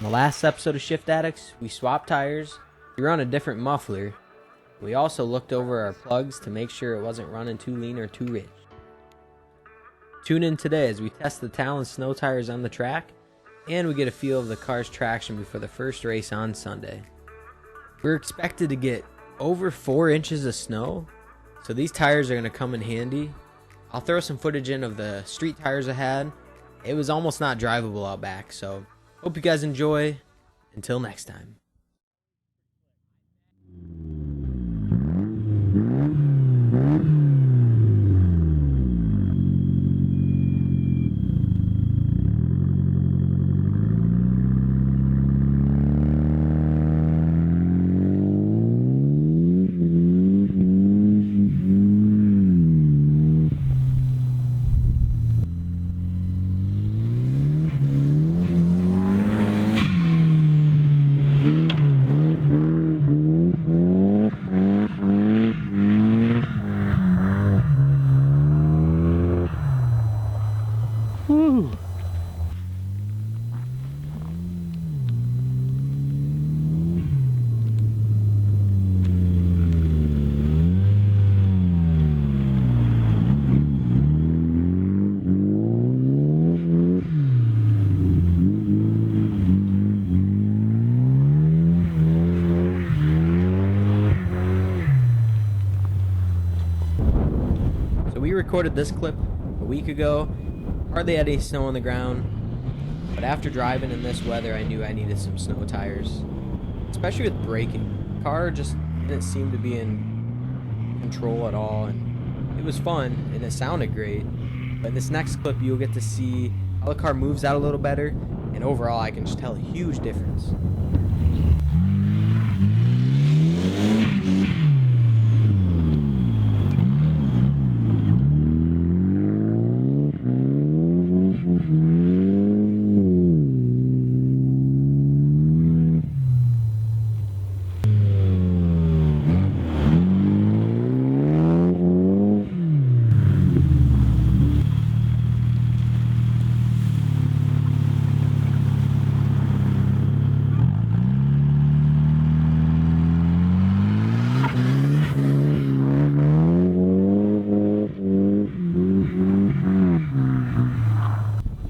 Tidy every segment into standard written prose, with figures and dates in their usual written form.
In the last episode of Shift Addicts, we swapped tires, we were on a different muffler. We also looked over our plugs to make sure it wasn't running too lean or too rich. Tune in today as we test the Talon snow tires on the track, and we get a feel of the car's traction before the first race on Sunday. We're expected to get over 4 inches of snow, so these tires are going to come in handy. I'll throw some footage in of the street tires I had. It was almost not drivable out back, so hope you guys enjoy. Until next time. Woo! So we recorded this clip a week ago. Hardly had any snow on the ground, but after driving in this weather, I knew I needed some snow tires, especially with braking. The car just didn't seem to be in control at all, and it was fun and it sounded great. But in this next clip, you'll get to see how the car moves out a little better, and overall, I can just tell a huge difference.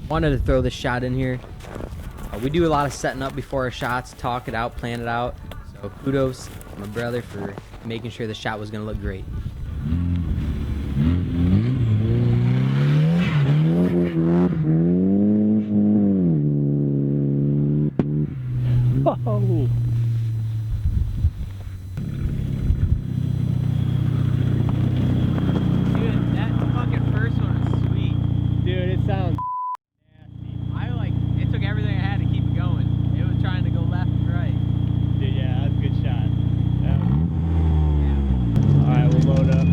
Wanted to throw this shot in here. We do a lot of setting up before our shots, talk it out, plan it out. So kudos to my brother for making sure the shot was going to look great. Oh. Dude, that fucking first one is sweet. Dude, it sounds It took everything I had to keep it going. It was trying to go left and right. dude, yeah, that's a good shot. Yeah. Alright, we'll load up.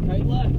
Right left.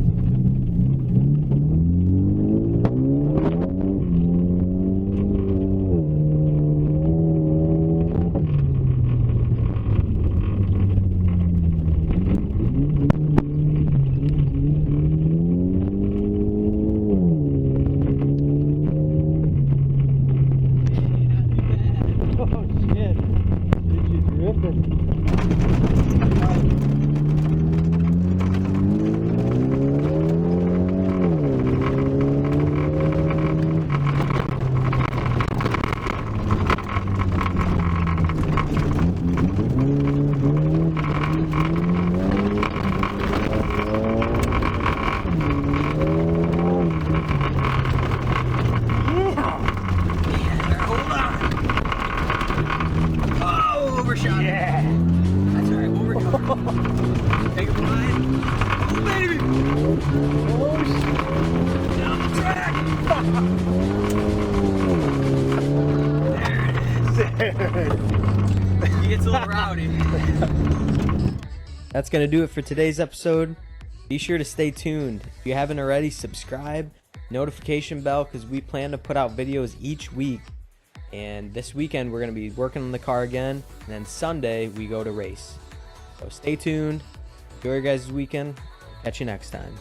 Overshot. Yeah. That's alright, we'll recover. Take a ride. Oh, baby! Down the track! There it is. He gets a little rowdy. That's going to do it for today's episode. Be sure to stay tuned. If you haven't already, subscribe, notification bell, because we plan to put out videos each week. And this weekend we're going to be working on the car again, and then Sunday we go to race. So stay tuned. Enjoy your guys' weekend. Catch you next time.